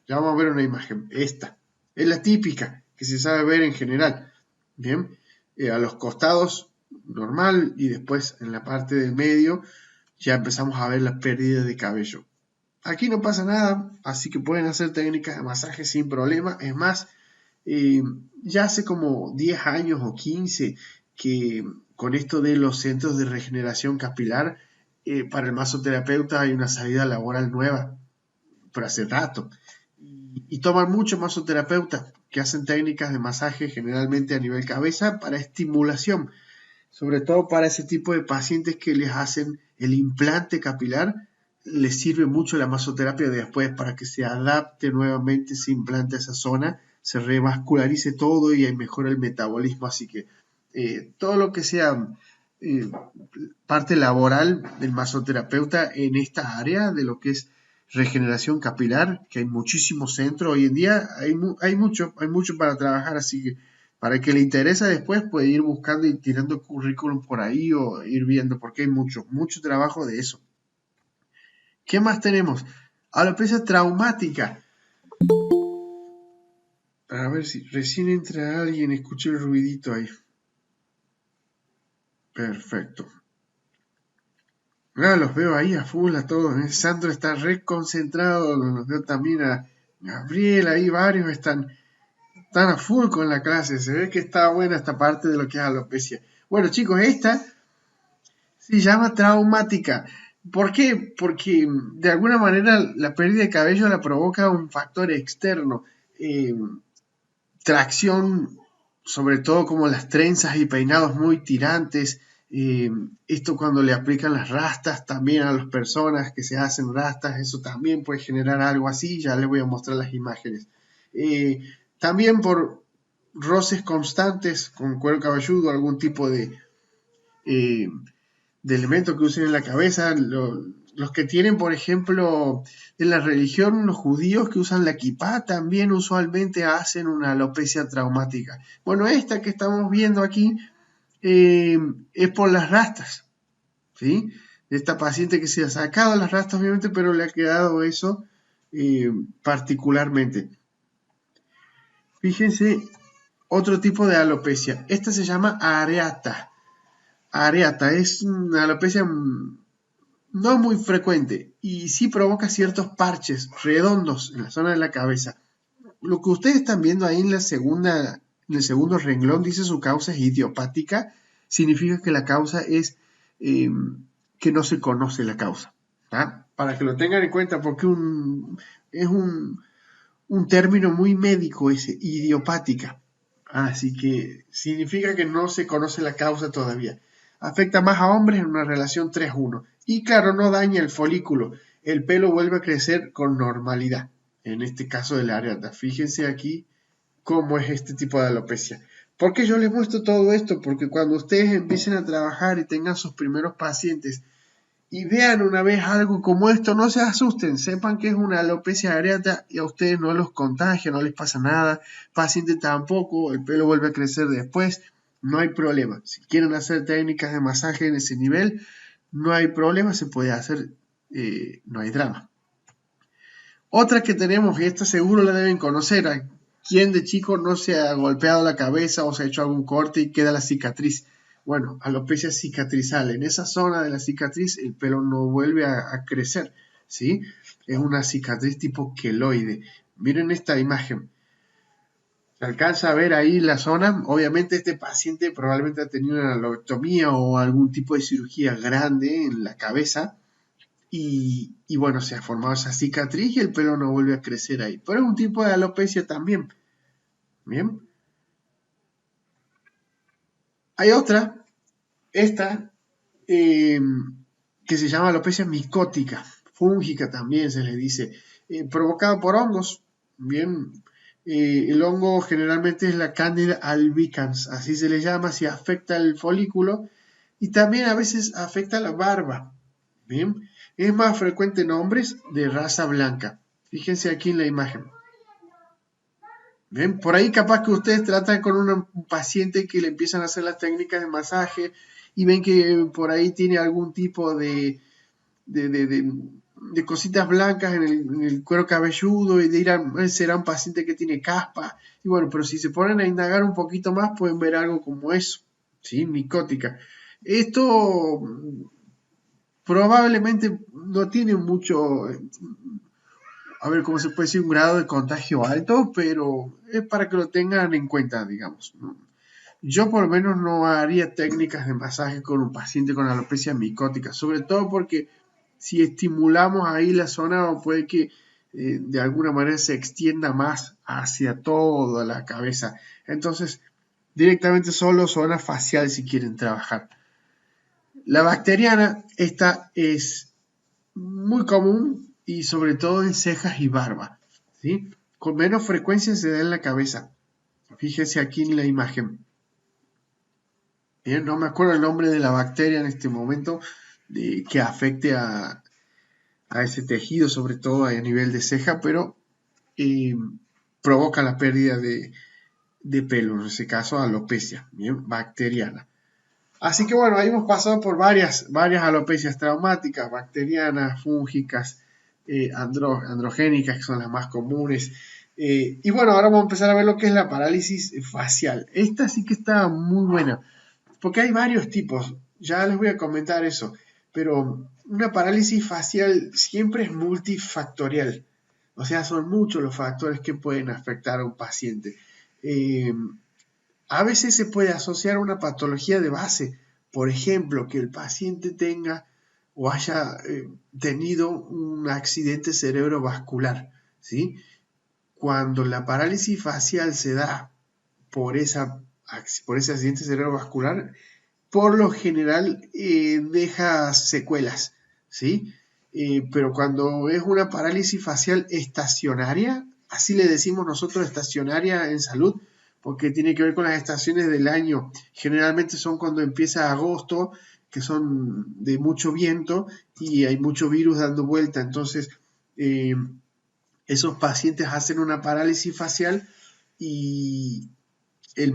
Ya vamos a ver una imagen. Esta es la típica que se sabe ver en general. Bien, a los costados normal y después en la parte del medio ya empezamos a ver la pérdida de cabello. Aquí no pasa nada, así que pueden hacer técnicas de masaje sin problema. Es más, ya hace como 10 años o 15 que con esto de los centros de regeneración capilar, para el masoterapeuta hay una salida laboral nueva, pero hace rato. Y toman mucho masoterapeutas que hacen técnicas de masaje generalmente a nivel cabeza para estimulación, sobre todo para ese tipo de pacientes que les hacen el implante capilar, les sirve mucho la masoterapia después para que se adapte nuevamente ese implante a esa zona, se revascularice todo y mejora el metabolismo. Así que todo lo que sea parte laboral del masoterapeuta en esta área de lo que es regeneración capilar, que hay muchísimos centros hoy en día, hay mucho para trabajar, así que para el que le interesa después puede ir buscando y tirando currículum por ahí o ir viendo, porque hay mucho trabajo de eso. ¿Qué más tenemos? Alopecia traumática. A ver si recién entra alguien, escuché el ruidito ahí. Perfecto. Ah, los veo ahí a full a todos. Sandro está re concentrado, los veo también a Gabriel, ahí varios están a full con la clase. Se ve que está buena esta parte de lo que es alopecia. Bueno, chicos, esta se llama traumática. ¿Por qué? Porque de alguna manera la pérdida de cabello la provoca un factor externo. Tracción, sobre todo como las trenzas y peinados muy tirantes. Esto cuando le aplican las rastas también a las personas que se hacen rastas, eso también puede generar algo así. Ya les voy a mostrar las imágenes. También por roces constantes con cuero cabelludo, algún tipo eh, de elemento que usen en la cabeza. Los que tienen, por ejemplo, en la religión, los judíos que usan la kipá también usualmente hacen una alopecia traumática. Bueno, esta que estamos viendo aquí es por las rastas, ¿sí? Esta paciente que se ha sacado las rastas, obviamente, pero le ha quedado eso particularmente. Fíjense, otro tipo de alopecia. Esta se llama areata. Areata es una alopecia no muy frecuente y sí provoca ciertos parches redondos en la zona de la cabeza. Lo que ustedes están viendo ahí en el segundo renglón dice su causa es idiopática, significa que la causa es que no se conoce la causa. ¿Ah? Para que lo tengan en cuenta, porque es un término muy médico ese, idiopática. Así que significa que no se conoce la causa todavía. Afecta más a hombres en una relación 3-1. Y claro, no daña el folículo. El pelo vuelve a crecer con normalidad. En este caso del areata. Fíjense aquí cómo es este tipo de alopecia. ¿Por qué yo les muestro todo esto? Porque cuando ustedes empiecen a trabajar y tengan sus primeros pacientes y vean una vez algo como esto, no se asusten, sepan que es una alopecia areata y a ustedes no los contagia, no les pasa nada, paciente tampoco, el pelo vuelve a crecer después, no hay problema. Si quieren hacer técnicas de masaje en ese nivel, no hay problema, se puede hacer, no hay drama. Otra que tenemos, y esta seguro la deben conocer, a quien de chico no se ha golpeado la cabeza o se ha hecho algún corte y queda la cicatriz. Bueno, alopecia cicatrizal. En esa zona de la cicatriz el pelo no vuelve a crecer, ¿sí? Es una cicatriz tipo queloide. Miren esta imagen. Se alcanza a ver ahí la zona. Obviamente este paciente probablemente ha tenido una lobectomía o algún tipo de cirugía grande en la cabeza. Y bueno, se ha formado esa cicatriz y el pelo no vuelve a crecer ahí. Pero es un tipo de alopecia también. Bien. Hay otra, esta, que se llama alopecia micótica, fúngica también se le dice, provocada por hongos. Bien. El hongo generalmente es la Candida albicans, así se le llama, si afecta el folículo y también a veces afecta la barba. Bien. Es más frecuente en hombres de raza blanca. Fíjense aquí en la imagen. Bien, por ahí capaz que ustedes tratan con un paciente que le empiezan a hacer las técnicas de masaje y ven que por ahí tiene algún tipo de cositas blancas en el cuero cabelludo y dirán, será un paciente que tiene caspa. Y bueno, pero si se ponen a indagar un poquito más pueden ver algo como eso, ¿sí? Micótica. Esto probablemente no tiene mucho, a ver, ¿cómo se puede decir? Un grado de contagio alto, pero es para que lo tengan en cuenta, digamos, ¿no? Yo por lo menos no haría técnicas de masaje con un paciente con alopecia micótica, sobre todo porque si estimulamos ahí la zona puede que de alguna manera se extienda más hacia toda la cabeza. Entonces, directamente solo zona facial si quieren trabajar. La bacteriana, esta es muy común y sobre todo en cejas y barba, ¿sí? Con menos frecuencia se da en la cabeza. Fíjese aquí en la imagen. Bien, no me acuerdo el nombre de la bacteria en este momento que afecte a ese tejido, sobre todo a nivel de ceja, pero provoca la pérdida de pelo, en ese caso alopecia, bien, bacteriana. Así que bueno, ahí hemos pasado por varias alopecias traumáticas, bacterianas, fúngicas, androgénicas, que son las más comunes. Y bueno, ahora vamos a empezar a ver lo que es la parálisis facial. Esta sí que está muy buena, porque hay varios tipos, ya les voy a comentar eso, pero una parálisis facial siempre es multifactorial, o sea, son muchos los factores que pueden afectar a un paciente. A veces se puede asociar a una patología de base, por ejemplo, que el paciente tenga o haya tenido un accidente cerebrovascular, ¿sí? Cuando la parálisis facial se da por ese accidente cerebrovascular, por lo general deja secuelas, ¿sí? Pero cuando es una parálisis facial estacionaria, así le decimos nosotros estacionaria en salud, porque tiene que ver con las estaciones del año. Generalmente son cuando empieza agosto, que son de mucho viento y hay mucho virus dando vuelta. Entonces, esos pacientes hacen una parálisis facial y el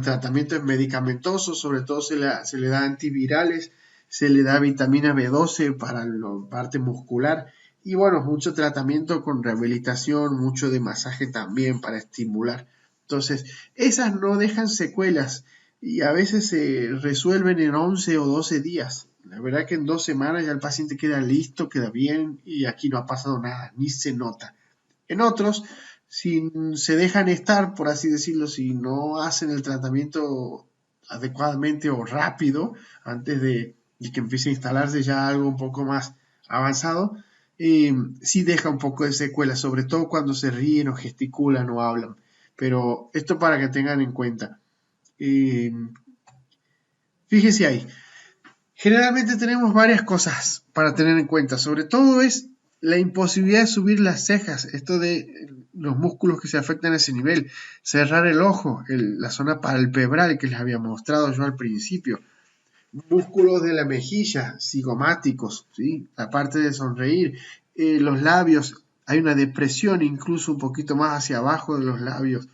tratamiento es medicamentoso, sobre todo se le da antivirales, se le da vitamina B12 para la parte muscular y bueno, mucho tratamiento con rehabilitación, mucho de masaje también para estimular. Entonces, esas no dejan secuelas y a veces se resuelven en 11 o 12 días. La verdad que en 2 semanas ya el paciente queda listo, queda bien y aquí no ha pasado nada, ni se nota. En otros, si se dejan estar, por así decirlo, si no hacen el tratamiento adecuadamente o rápido, antes de que empiece a instalarse ya algo un poco más avanzado, sí deja un poco de secuela, sobre todo cuando se ríen o gesticulan o hablan. Pero esto para que tengan en cuenta. Fíjese ahí. Generalmente tenemos varias cosas para tener en cuenta. Sobre todo es la imposibilidad de subir las cejas, esto de los músculos que se afectan a ese nivel, cerrar el ojo, la zona palpebral que les había mostrado yo al principio. músculos de la mejilla, cigomáticos, ¿sí? La parte de sonreír, los labios, hay una depresión incluso un poquito más hacia abajo de los labios,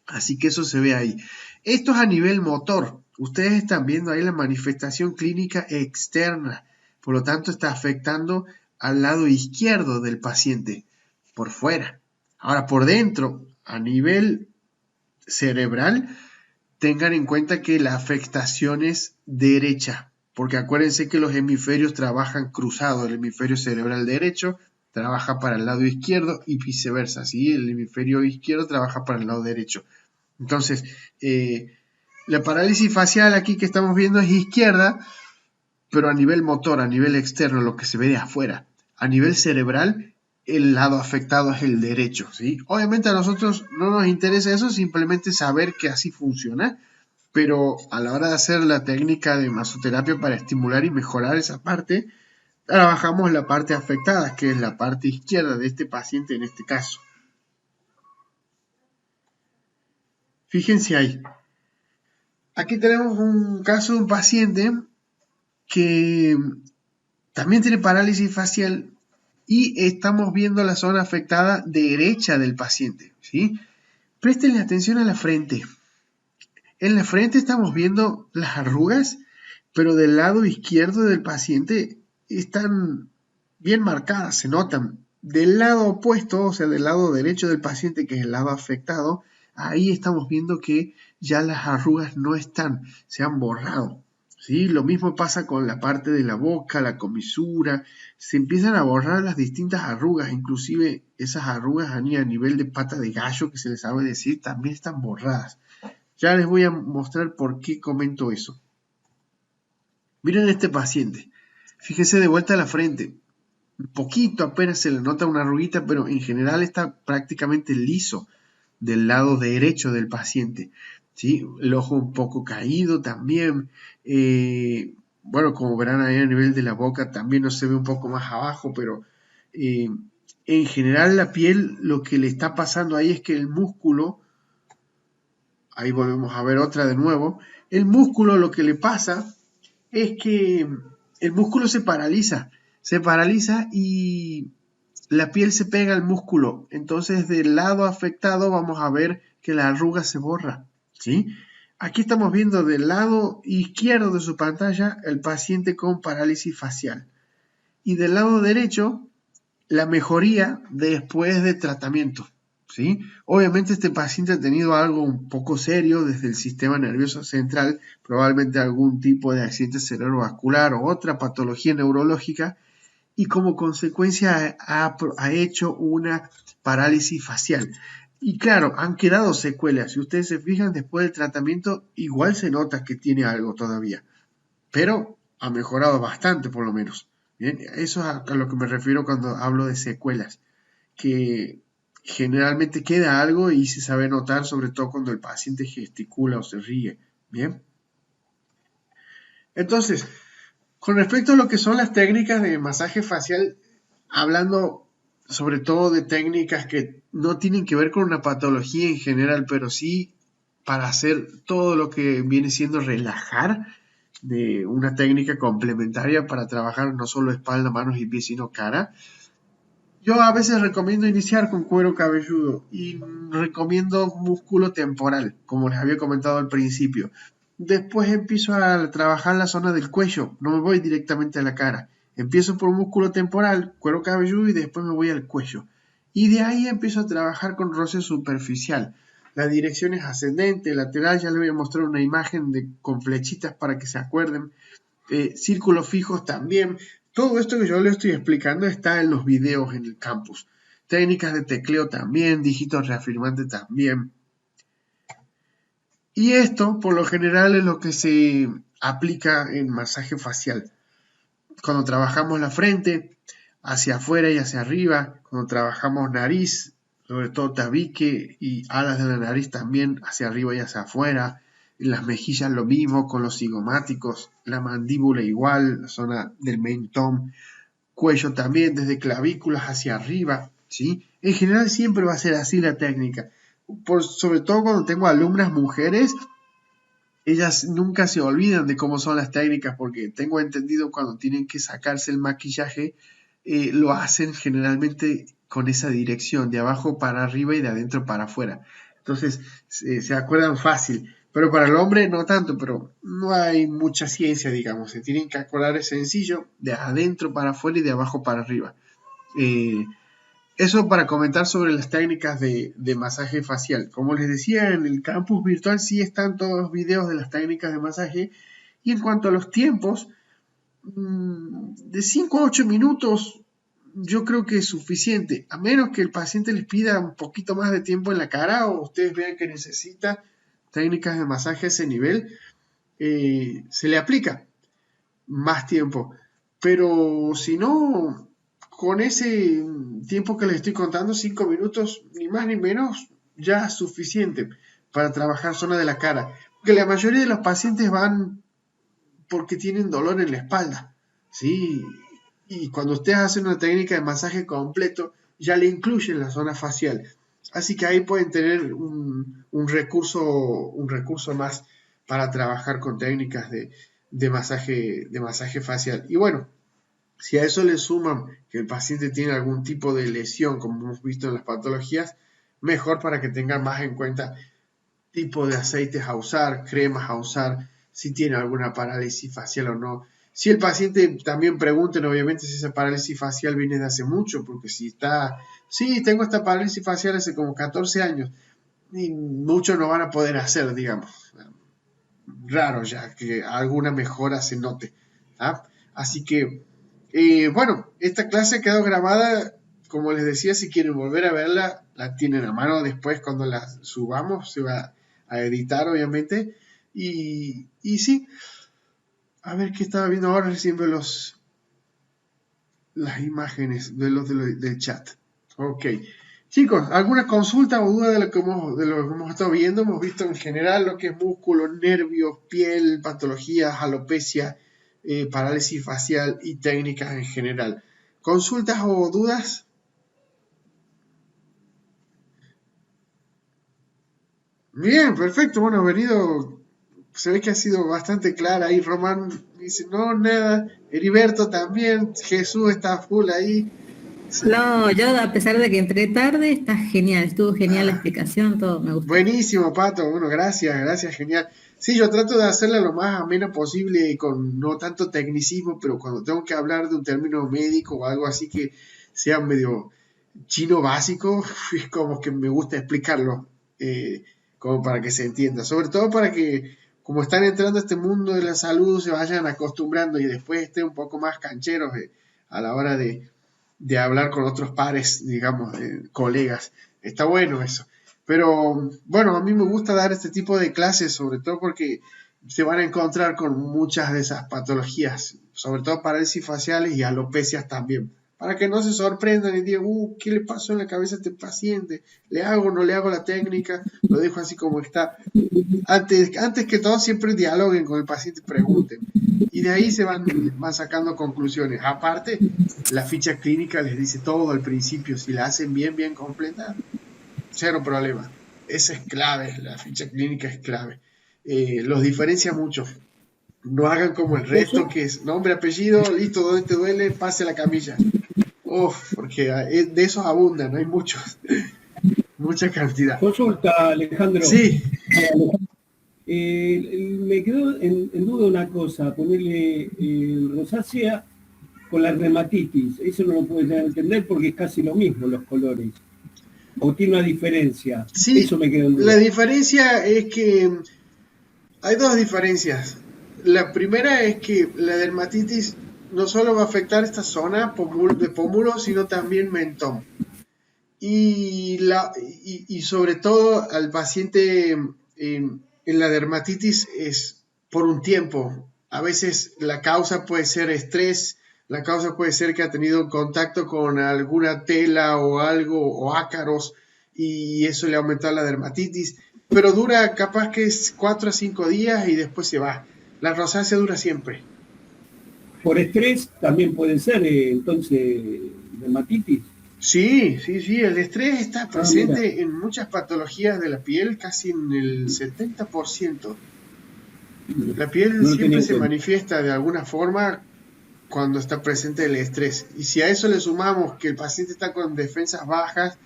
así que eso se ve ahí. Esto es a nivel motor, ustedes están viendo ahí la manifestación clínica externa, por lo tanto está afectando al lado izquierdo del paciente, por fuera. Ahora, por dentro, a nivel cerebral, tengan en cuenta que la afectación es derecha, porque acuérdense que los hemisferios trabajan cruzados, el hemisferio cerebral derecho trabaja para el lado izquierdo y viceversa, ¿sí? El hemisferio izquierdo trabaja para el lado derecho. Entonces, la parálisis facial aquí que estamos viendo es izquierda, pero a nivel motor, a nivel externo, lo que se ve de afuera. A nivel cerebral, el lado afectado es el derecho, ¿sí? Obviamente a nosotros no nos interesa eso, simplemente saber que así funciona, pero a la hora de hacer la técnica de masoterapia para estimular y mejorar esa parte, trabajamos la parte afectada, que es la parte izquierda de este paciente en este caso. Fíjense ahí. Aquí tenemos un caso de un paciente que también tiene parálisis facial y estamos viendo la zona afectada derecha del paciente, ¿sí? Préstenle atención a la frente. En la frente estamos viendo las arrugas, pero del lado izquierdo del paciente están bien marcadas, se notan. Del lado opuesto, o sea, del lado derecho del paciente, que es el lado afectado, ahí estamos viendo que ya las arrugas no están, se han borrado. ¿Sí? Lo mismo pasa con la parte de la boca, la comisura, se empiezan a borrar las distintas arrugas, inclusive esas arrugas a nivel de pata de gallo, que se les sabe decir, también están borradas. Ya les voy a mostrar por qué comento eso. Miren este paciente, fíjense de vuelta a la frente, un poquito apenas se le nota una arruguita, pero en general está prácticamente liso del lado derecho del paciente. ¿Sí? El ojo un poco caído también. Bueno, como verán ahí a nivel de la boca también no se ve un poco más abajo, pero en general la piel lo que le está pasando ahí es que el músculo, ahí volvemos a ver otra de nuevo, el músculo lo que le pasa es que el músculo se paraliza y la piel se pega al músculo. Entonces, del lado afectado vamos a ver que la arruga se borra, ¿sí? Aquí estamos viendo del lado izquierdo de su pantalla el paciente con parálisis facial. Y del lado derecho, la mejoría después de tratamiento, ¿sí? Obviamente este paciente ha tenido algo un poco serio desde el sistema nervioso central, probablemente algún tipo de accidente cerebrovascular o otra patología neurológica, y como consecuencia ha hecho una parálisis facial. Y claro, han quedado secuelas. Si ustedes se fijan, después del tratamiento, igual se nota que tiene algo todavía. Pero ha mejorado bastante, por lo menos. Bien, eso es a lo que me refiero cuando hablo de secuelas. Que generalmente queda algo y se sabe notar, sobre todo cuando el paciente gesticula o se ríe. Bien. Entonces, con respecto a lo que son las técnicas de masaje facial, hablando sobre todo de técnicas que no tienen que ver con una patología en general, pero sí para hacer todo lo que viene siendo relajar, de una técnica complementaria para trabajar no solo espalda, manos y pies, sino cara. Yo a veces recomiendo iniciar con cuero cabelludo y recomiendo músculo temporal, como les había comentado al principio. Después empiezo a trabajar la zona del cuello, no me voy directamente a la cara. Empiezo por músculo temporal, cuero cabelludo y después me voy al cuello. Y de ahí empiezo a trabajar con roce superficial. La dirección es ascendente, lateral, ya les voy a mostrar una imagen con flechitas para que se acuerden. Círculos fijos también. Todo esto que yo les estoy explicando está en los videos en el campus. Técnicas de tecleo también, dígitos reafirmantes también. Y esto, por lo general, es lo que se aplica en masaje facial. Cuando trabajamos la frente, hacia afuera y hacia arriba, cuando trabajamos nariz, sobre todo tabique y alas de la nariz también, hacia arriba y hacia afuera. En las mejillas lo mismo, con los cigomáticos, la mandíbula igual, la zona del mentón, cuello también, desde clavículas hacia arriba, ¿sí? En general siempre va a ser así la técnica. Sobre todo cuando tengo alumnas mujeres, ellas nunca se olvidan de cómo son las técnicas, porque tengo entendido cuando tienen que sacarse el maquillaje, lo hacen generalmente con esa dirección, de abajo para arriba y de adentro para afuera. Entonces se acuerdan fácil, pero para el hombre no tanto, pero no hay mucha ciencia, digamos, se tienen que acordar, es sencillo, de adentro para afuera y de abajo para arriba. Eso para comentar sobre las técnicas de masaje facial. Como les decía, en el campus virtual sí están todos los videos de las técnicas de masaje. Y en cuanto a los tiempos, de 5 a 8 minutos yo creo que es suficiente. A menos que el paciente les pida un poquito más de tiempo en la cara o ustedes vean que necesita técnicas de masaje a ese nivel, se le aplica más tiempo. Pero si no, con ese tiempo que les estoy contando, 5 minutos, ni más ni menos, ya es suficiente para trabajar zona de la cara. Porque la mayoría de los pacientes van porque tienen dolor en la espalda, ¿sí? Y cuando ustedes hacen una técnica de masaje completo, ya le incluyen la zona facial. Así que ahí pueden tener un recurso más para trabajar con técnicas de masaje facial. Y bueno, si a eso le suman que el paciente tiene algún tipo de lesión, como hemos visto en las patologías, mejor para que tengan más en cuenta tipo de aceites a usar, cremas a usar, si tiene alguna parálisis facial o no. Si el paciente también pregunten, obviamente, si esa parálisis facial viene de hace mucho, porque si sí, tengo esta parálisis facial hace como 14 años, y muchos no van a poder hacer, digamos. Raro ya que alguna mejora se note. ¿Ah? Así que, bueno, esta clase quedó grabada. Como les decía, si quieren volver a verla, la tienen a mano después cuando la subamos. Se va a editar, obviamente. Y sí, a ver qué estaba viendo ahora, recién veo las imágenes del chat. Ok. Chicos, ¿alguna consulta o duda de lo que hemos estado viendo? Hemos visto en general lo que es músculo, nervios, piel, patologías, alopecia, parálisis facial y técnicas en general. ¿Consultas o dudas? Bien, perfecto. Bueno, venido, se ve que ha sido bastante clara ahí. Román dice, no, nada. Heriberto también. Jesús está full ahí. No, yo a pesar de que entré tarde, está genial, estuvo genial la Ah, explicación, todo me gustó. buenísimo, Pato. Bueno, gracias, genial. Sí, yo trato de hacerla lo más amena posible, con no tanto tecnicismo, pero cuando tengo que hablar de un término médico o algo así que sea medio chino básico, es como que me gusta explicarlo, como para que se entienda. Sobre todo para que, como están entrando a este mundo de la salud, se vayan acostumbrando y después estén un poco más cancheros a la hora de hablar con otros pares, digamos, colegas. Está bueno eso. Pero bueno, a mí me gusta dar este tipo de clases, sobre todo porque se van a encontrar con muchas de esas patologías, sobre todo parálisis faciales y alopecias también. Para que no se sorprendan y digan, ¿qué le pasó en la cabeza a este paciente? ¿Le hago o no le hago la técnica? Lo dejo así como está. Antes que todo, siempre dialoguen con el paciente, pregunten. Y de ahí van sacando conclusiones. Aparte, la ficha clínica les dice todo al principio. Si la hacen bien completa, cero problema. Esa es clave, la ficha clínica es clave. Los diferencia mucho. No hagan como el resto, que es nombre, apellido, listo, ¿dónde te duele? Pase la camilla. Uf, porque de esos abundan, hay muchos, mucha cantidad. Consulta, Alejandro. Sí, Me quedó en duda una cosa, ponerle rosácea con la dermatitis. Eso no lo puedo llegar a entender porque es casi lo mismo los colores. ¿O tiene una diferencia? sí, Eso me quedó en la duda. diferencia es que hay dos diferencias. La primera es que la dermatitis no solo va a afectar esta zona de pómulo, sino también mentón. Y sobre todo al paciente en la dermatitis es por un tiempo. A veces la causa puede ser estrés, la causa puede ser que ha tenido contacto con alguna tela o algo, o ácaros, y eso le ha aumentado la dermatitis, pero dura capaz que es 4 a 5 días y después se va. La rosácea dura siempre. Por estrés también puede ser, entonces, dermatitis. Sí, el estrés está Mira. presente en muchas patologías de la piel, casi en el 70%. La piel No lo tenía siempre en se cuenta. manifiesta de alguna forma cuando está presente el estrés. Y si a eso le sumamos que el paciente está con defensas bajas,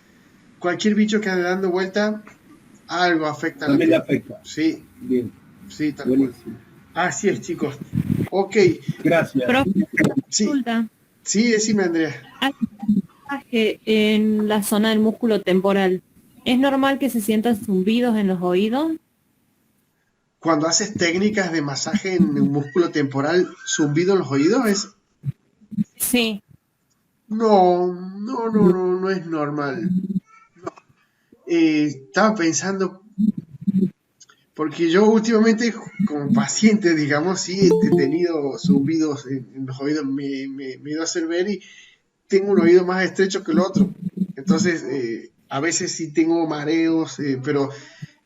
cualquier bicho que ande dando vuelta, algo afecta a la También le piel. afecta. Sí, Bien, sí, tal cual. buenísimo. Así es, chicos. Ok, Gracias. Profe, sí, consulta. sí, decime, Andrea. Hay un masaje en la zona del músculo temporal. ¿Es normal que se sientan zumbidos en los oídos? Cuando haces técnicas de masaje en un músculo temporal, zumbido en los oídos, Sí. no es normal. Estaba pensando, porque yo últimamente, como paciente, digamos, sí, he tenido zumbidos en los oídos, me he ido a hacer ver y tengo un oído más estrecho que el otro. Entonces, a veces sí tengo mareos, pero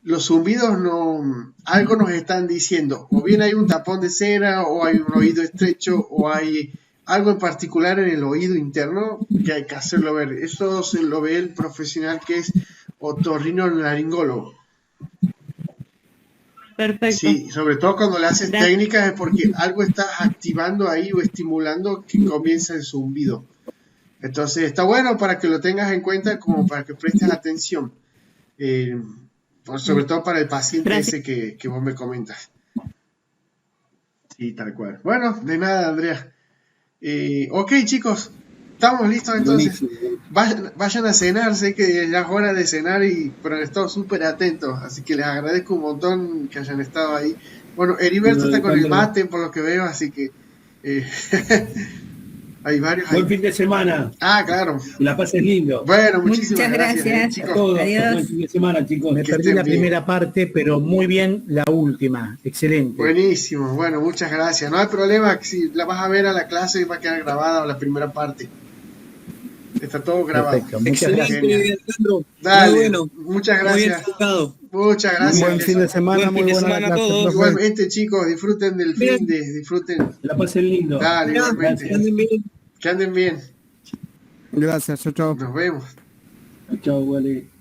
los zumbidos no, algo nos están diciendo, o bien hay un tapón de cera, o hay un oído estrecho, o hay algo en particular en el oído interno que hay que hacerlo ver. Eso se lo ve el profesional que es otorrinolaringólogo. Perfecto. Sí, sobre todo cuando le haces Gracias. técnicas es porque algo estás activando ahí o estimulando que comienza el zumbido. Entonces está bueno para que lo tengas en cuenta como para que prestes atención. Sobre todo para el paciente Gracias. ese que vos me comentas. Sí, tal cual. Bueno, de nada, Andrea. Ok, chicos, estamos listos entonces. Buenísimo. Vayan a cenar, sé que ya es hora de cenar, pero han estado súper atentos, así que les agradezco un montón que hayan estado ahí. Bueno, Heriberto está con el mate, por lo que veo, así que hay varios ahí. Buen fin de semana. Ah, claro. Que la pases lindo. Bueno, muchísimas Muchas gracias, gracias. A chicos. todos. Adiós. Buen fin de semana, chicos. Me Que perdí estén la bien. primera parte, pero muy bien la última. Excelente. Buenísimo, bueno, muchas gracias. No hay problema, si la vas a ver a la clase va a quedar grabada la primera parte. Está todo grabado. Perfecto. Muchas gracias. Genial. Alejandro. Dale, Muy bueno. muchas Muy bien gracias. explicado. Muchas Un gracias. buen fin de semana, Buen muy fin de buena semana a clase, todos. profe. Igualmente, chicos, disfruten del Bien. fin de, disfruten. Que la pasen lindo. Dale, Gracias. igualmente. Anden bien. Que anden bien. Gracias, chao, chao. Nos vemos. Chao, Wale.